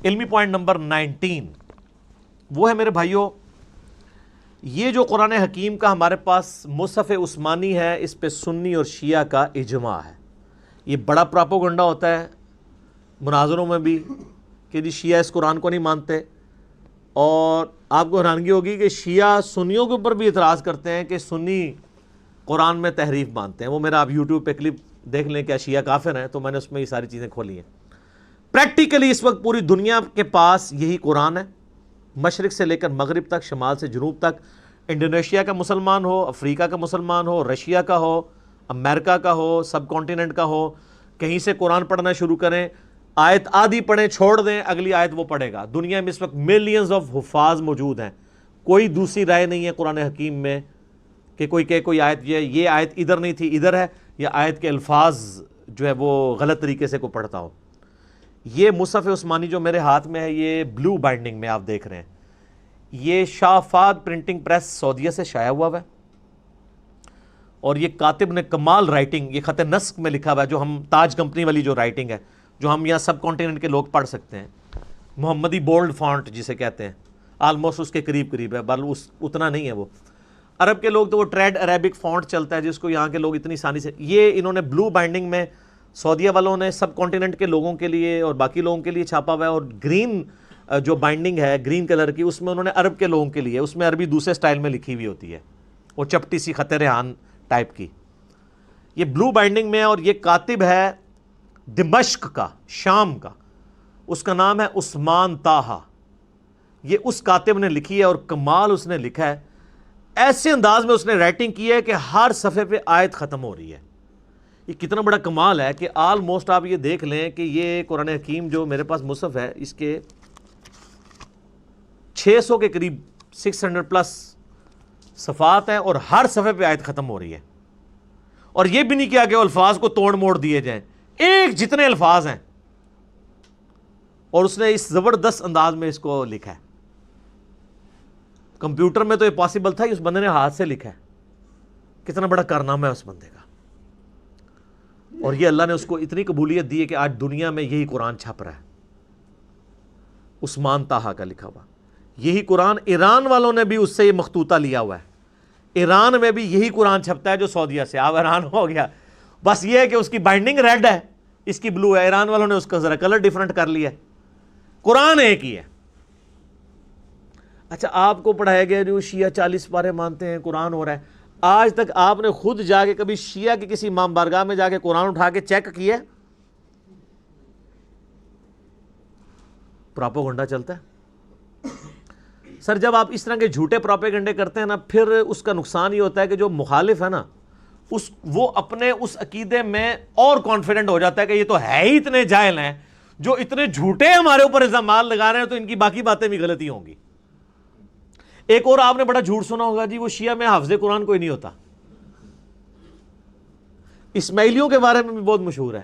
علمی point number 19 وہ ہے میرے بھائیوں، یہ جو قرآن حکیم کا ہمارے پاس مصحف عثمانی ہے، اس پہ سنی اور شیعہ کا اجماع ہے۔ یہ بڑا پراپوگنڈا ہوتا ہے مناظروں میں بھی کہ جی شیعہ اس قرآن کو نہیں مانتے، اور آپ کو حیرانگی ہوگی کہ شیعہ سنیوں کے اوپر بھی اعتراض کرتے ہیں کہ سنی قرآن میں تحریف مانتے ہیں۔ وہ میرا آپ یوٹیوب پہ کلپ دیکھ لیں، کیا شیعہ کافر ہیں، تو میں نے اس میں یہ ساری چیزیں کھولی ہیں۔ پریکٹیکلی اس وقت پوری دنیا کے پاس یہی قرآن ہے، مشرق سے لے کر مغرب تک، شمال سے جنوب تک، انڈونیشیا کا مسلمان ہو، افریقہ کا مسلمان ہو، رشیا کا ہو، امریکہ کا ہو، سب کانٹیننٹ کا ہو، کہیں سے قرآن پڑھنا شروع کریں، آیت آدھی پڑھیں چھوڑ دیں، اگلی آیت وہ پڑھے گا۔ دنیا میں اس وقت ملینز آف حفاظ موجود ہیں، کوئی دوسری رائے نہیں ہے قرآن حکیم میں کہ کوئی کہ کوئی آیت یہ آیت ادھر نہیں تھی ادھر ہے، یا آیت کے الفاظ جو ہے وہ غلط طریقے سے کوئی پڑھتا ہو۔ یہ مصحف عثمانی جو میرے ہاتھ میں ہے، یہ بلو بائنڈنگ میں آپ دیکھ رہے ہیں، یہ شاہ فہد پرنٹنگ پریس سعودیہ سے شائع ہوا ہے، اور یہ کاتب نے کمال رائٹنگ، یہ خط نسق میں لکھا ہوا ہے، جو ہم تاج کمپنی والی جو رائٹنگ ہے، جو ہم یہاں سب کانٹیننٹ کے لوگ پڑھ سکتے ہیں، محمدی بولڈ فونٹ جسے کہتے ہیں، آلموسٹ اس کے قریب ہے، بل اتنا نہیں ہے وہ۔ عرب کے لوگ تو وہ ٹریڈ عربک فونٹ چلتا ہے جس کو یہاں کے لوگ اتنی آسانی سے، یہ انہوں نے بلو بائنڈنگ میں سعودیہ والوں نے سب کانٹیننٹ کے لوگوں کے لیے اور باقی لوگوں کے لیے چھاپا ہوا ہے، اور گرین جو بائنڈنگ ہے گرین کلر کی، اس میں انہوں نے عرب کے لوگوں کے لیے، اس میں عربی دوسرے سٹائل میں لکھی ہوئی ہوتی ہے، وہ چپٹی سی خط ریحان ٹائپ کی۔ یہ بلو بائنڈنگ میں، اور یہ کاتب ہے دمشق کا، شام کا، اس کا نام ہے عثمان طٰہٰ۔ یہ اس کاتب نے لکھی ہے، اور کمال اس نے لکھا ہے، ایسے انداز میں اس نے رائٹنگ کی ہے کہ ہر صفحے پہ آیت ختم ہو رہی ہے۔ یہ کتنا بڑا کمال ہے کہ آلموسٹ آپ یہ دیکھ لیں کہ یہ قرآن حکیم جو میرے پاس مصحف ہے، اس کے 600 کے قریب 600 پلس صفحات ہیں، اور ہر صفحے پہ آیت ختم ہو رہی ہے۔ اور یہ بھی نہیں کیا کہ الفاظ کو توڑ موڑ دیے جائیں، ایک جتنے الفاظ ہیں، اور اس نے اس زبردست انداز میں اس کو لکھا ہے۔ کمپیوٹر میں تو یہ پاسبل تھا، اس بندے نے ہاتھ سے لکھا ہے، کتنا بڑا کارنامہ ہے اس بندے کا۔ اور یہ اللہ نے اس کو اتنی قبولیت دی ہے کہ آج دنیا میں یہی قرآن چھپ رہا ہے، عثمان طٰہٰ کا لکھا ہوا۔ یہی قرآن ایران والوں نے بھی اس سے یہ مخطوطہ لیا ہوا ہے، ایران میں بھی یہی قرآن چھپتا ہے جو سعودیہ سے۔ آپ ایران ہو گیا، بس یہ ہے کہ اس کی بائنڈنگ ریڈ ہے، اس کی بلو ہے، ایران والوں نے اس کا ذرا کلر ڈیفرنٹ کر لیا ہے، قرآن ایک ہی ہے۔ اچھا، آپ کو پڑھایا گیا جو شیعہ 40 پارے مانتے ہیں، قرآن ہو رہا ہے، آج تک آپ نے خود جا کے کبھی شیعہ کی کسی امام بارگاہ میں جا کے قرآن اٹھا کے چیک کیا؟ پراپوگنڈا چلتا ہے سر۔ جب آپ اس طرح کے جھوٹے پراپیگنڈے کرتے ہیں نا، پھر اس کا نقصان یہ ہوتا ہے کہ جو مخالف ہے نا، وہ اپنے اس عقیدے میں اور کانفیڈنٹ ہو جاتا ہے کہ یہ تو ہے ہی اتنے جاہل ہیں، جو اتنے جھوٹے ہمارے اوپر الزامات لگا رہے ہیں، تو ان کی باقی باتیں بھی غلطی ہوں گی۔ ایک اور آپ نے بڑا جھوٹ سنا ہوگا، جی وہ شیعہ میں حافظ قرآن کوئی نہیں ہوتا۔ اسماعیلیوں کے بارے میں بھی بہت مشہور ہے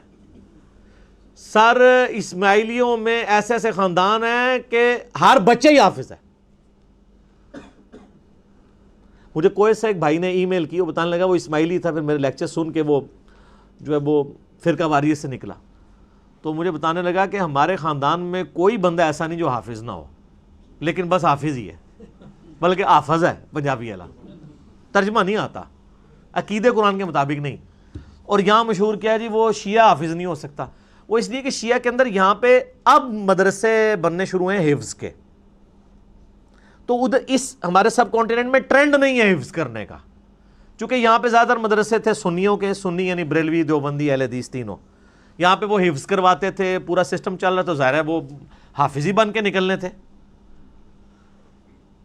سر، اسماعیلیوں میں ایسے ایسے خاندان ہیں کہ ہر بچے ہی حافظ ہے۔ مجھے کوئی سے ایک بھائی نے ای میل کی، وہ بتانے لگا وہ اسماعیلی تھا، پھر میرے لیکچر سن کے وہ جو ہے وہ فرقہ واریت سے نکلا، تو مجھے بتانے لگا کہ ہمارے خاندان میں کوئی بندہ ایسا نہیں جو حافظ نہ ہو، لیکن بس حافظ ہی ہے، بلکہ حافظ ہے پنجابی والا، ترجمہ نہیں آتا، عقیدے قرآن کے مطابق نہیں۔ اور یہاں مشہور کیا ہے جی وہ شیعہ حافظ نہیں ہو سکتا، وہ اس لیے کہ شیعہ کے اندر یہاں پہ اب مدرسے بننے شروع ہیں حفظ کے، تو ادھر اس ہمارے سب کانٹیننٹ میں ٹرینڈ نہیں ہے حفظ کرنے کا، چونکہ یہاں پہ زیادہ مدرسے تھے سنیوں کے، سنی یعنی بریلوی، دیوبندی، اہل حدیث تینوں، یہاں پہ وہ حفظ کرواتے تھے، پورا سسٹم چل رہا، تو ظاہر ہے وہ حافظ ہی بن کے نکلنے تھے۔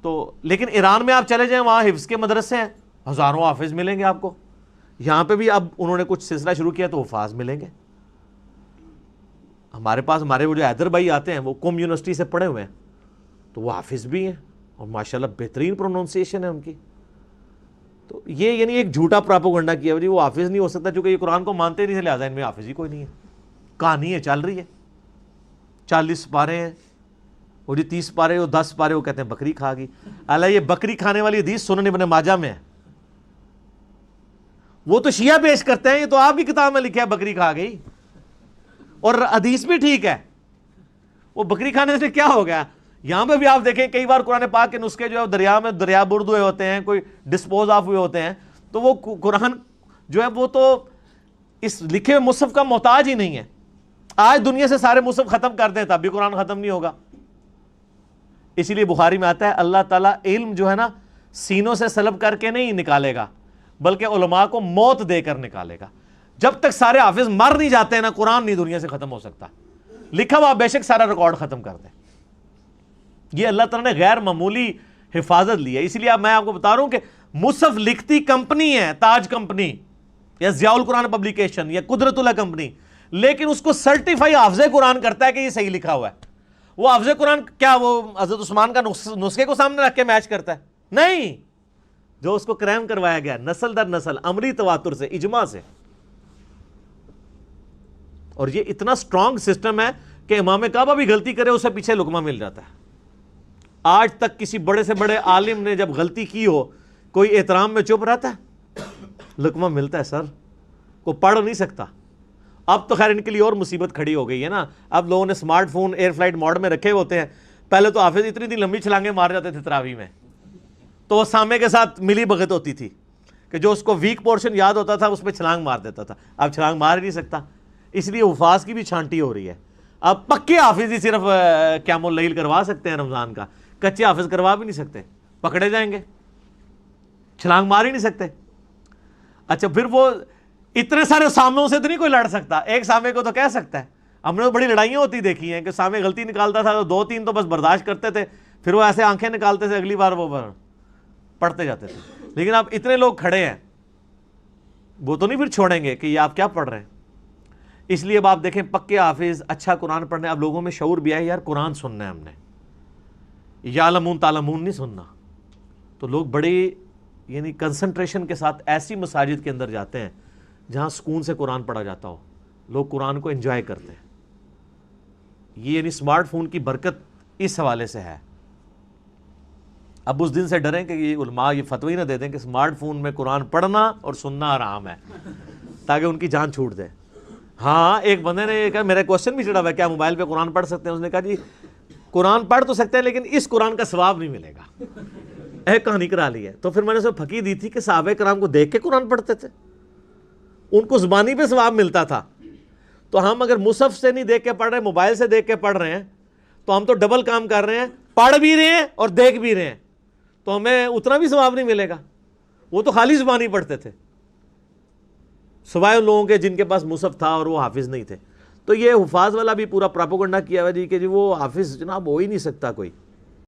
تو لیکن ایران میں آپ چلے جائیں، وہاں حفظ کے مدرسے ہیں، ہزاروں حافظ ملیں گے آپ کو۔ یہاں پہ بھی اب انہوں نے کچھ سلسلہ شروع کیا تو حفاظ ملیں گے۔ ہمارے پاس ہمارے وہ جو حیدر بھائی آتے ہیں، وہ قم یونیورسٹی سے پڑھے ہوئے ہیں، تو وہ حافظ بھی ہیں، اور ماشاءاللہ بہترین پروننسیشن ہے ان کی۔ تو یہ یعنی ایک جھوٹا پراپوگنڈا کیا جی وہ حافظ نہیں ہو سکتا، چونکہ یہ قرآن کو مانتے نہیں تھے، لہٰذا ان میں حافظ ہی کوئی نہیں ہے۔ کہانی ہے، چل رہی ہے، 40 پارے ہیں، وہ جی 30 پارے، وہ 10 پارے، وہ کہتے ہیں بکری کھا گئی۔ اللہ، یہ بکری کھانے والی حدیث سنن ابن ماجہ میں ہے، وہ تو شیعہ پیش کرتے ہیں، یہ تو آپ کی کتاب میں لکھا ہے بکری کھا گئی، اور حدیث بھی ٹھیک ہے، وہ بکری کھانے سے کیا ہو گیا؟ یہاں پہ بھی آپ دیکھیں کئی بار قرآن پاک کے نسخے جو ہے دریا میں دریا برد ہوئے ہوتے ہیں, کوئی ڈسپوز آف ہوئے ہوتے ہیں, تو وہ قرآن جو ہے وہ تو اس لکھے ہوئے مصحف کا محتاج ہی نہیں ہے. آج دنیا سے سارے مصحف ختم کر دیں تب بھی قرآن ختم نہیں ہوگا. اسی لیے بخاری میں آتا ہے اللہ تعالیٰ علم جو ہے نا سینوں سے سلب کر کے نہیں نکالے گا, بلکہ علماء کو موت دے کر نکالے گا. جب تک سارے حافظ مر نہیں جاتے ہیں نا, قرآن نہیں دنیا سے ختم ہو سکتا. لکھا ہوا بے شک سارا ریکارڈ ختم کر دیں. یہ اللہ تعالیٰ نے غیر معمولی حفاظت لی ہے. اسی لیے اب میں آپ کو بتا رہا ہوں کہ مصحف لکھتی کمپنی ہے, تاج کمپنی یا ضیاء القرآن پبلیکیشن یا قدرت اللہ کمپنی, لیکن اس کو سرٹیفائی حافظ قرآن کرتا ہے کہ یہ صحیح لکھا ہوا ہے. وہ حافظ قرآن کیا وہ حضرت عثمان کا نسخے کو سامنے رکھ کے میچ کرتا ہے؟ نہیں. جو اس کو کریم کروایا گیا نسل در نسل عملی تواتر سے, اجماع سے. اور یہ اتنا سٹرونگ سسٹم ہے کہ امام کعبہ بھی غلطی کرے اسے پیچھے لقمہ مل جاتا ہے. آج تک کسی بڑے سے بڑے عالم نے جب غلطی کی ہو کوئی احترام میں چپ رہتا ہے؟ لقمہ ملتا ہے سر. کو پڑھ نہیں سکتا. اب تو خیر ان کے لیے اور مصیبت کھڑی ہو گئی ہے نا, اب لوگوں نے smartphone air flight mode میں رکھے ہوتے ہیں. پہلے تو حافظ اتنی لمبی چھلانگیں مار جاتے تھے تراویح میں, تو وہ سامع کے ساتھ ملی بھگت ہوتی تھی کہ جو اس کو ویک پورشن یاد ہوتا تھا اس پہ چھلانگ مار دیتا تھا. اب چھلانگ مار ہی نہیں سکتا, اس لیے حفاظ کی بھی چھانٹی ہو رہی ہے. اب پکے حافظ ہی صرف قیام اللیل کروا سکتے ہیں رمضان کا, کچے حافظ کروا بھی نہیں سکتے, پکڑے جائیں گے, چھلانگ مار ہی نہیں سکتے. اچھا پھر وہ اتنے سارے سامعوں سے تو نہیں کوئی لڑ سکتا, ایک سامع کو تو کہہ سکتا ہے. ہم نے تو بڑی لڑائیاں ہوتی دیکھی ہیں کہ سامع غلطی نکالتا تھا تو 2-3 تو بس برداشت کرتے تھے, پھر وہ ایسے آنکھیں نکالتے تھے, اگلی بار وہ پڑھتے جاتے تھے. لیکن اب اتنے لوگ کھڑے ہیں, وہ تو نہیں پھر چھوڑیں گے کہ یہ آپ کیا پڑھ رہے ہیں. اس لیے اب آپ دیکھیں پکے حافظ اچھا قرآن پڑھنے, اب لوگوں میں شعور بھی ہے یار قرآن سننا ہے ہم نے, یعلمون تعلمون نہیں سننا. تو لوگ بڑی یعنی کنسنٹریشن کے ساتھ ایسی مساجد کے اندر جاتے ہیں جہاں سکون سے قرآن پڑھا جاتا ہو, لوگ قرآن کو انجوائے کرتے ہیں. یہ یعنی اسمارٹ فون کی برکت اس حوالے سے ہے. اب اس دن سے ڈریں کہ یہ علماء یہ فتوی نہ دے دیں کہ اسمارٹ فون میں قرآن پڑھنا اور سننا حرام ہے, تاکہ ان کی جان چھوٹ دے. ہاں ایک بندے نے کہا, میرا کوشچن بھی چڑھا ہوا ہے کیا موبائل پہ قرآن پڑھ سکتے ہیں؟ اس نے کہا جی قرآن پڑھ تو سکتے ہیں لیکن اس قرآن کا ثواب نہیں ملے گا. ایک کہانی کرا لی ہے. تو پھر میں نے اسے پھکی دی تھی کہ صحابہ کرام کو دیکھ کے قرآن پڑھتے تھے, ان کو زبانی پہ ثواب ملتا تھا. تو ہم اگر مصحف سے نہیں دیکھ کے پڑھ رہے, موبائل سے دیکھ کے پڑھ رہے ہیں, تو ہم تو ڈبل کام کر رہے ہیں, پڑھ بھی رہے ہیں اور دیکھ بھی رہے ہیں, تو ہمیں اتنا بھی ثواب نہیں ملے گا. وہ تو خالی زبانی پڑھتے تھے, سوائے ان لوگوں کے جن کے پاس مصحف تھا اور وہ حافظ نہیں تھے. تو یہ حفاظ والا بھی پورا پراپوگنڈا کیا ہوا جی کہ جی وہ حافظ جناب ہو ہی نہیں سکتا کوئی.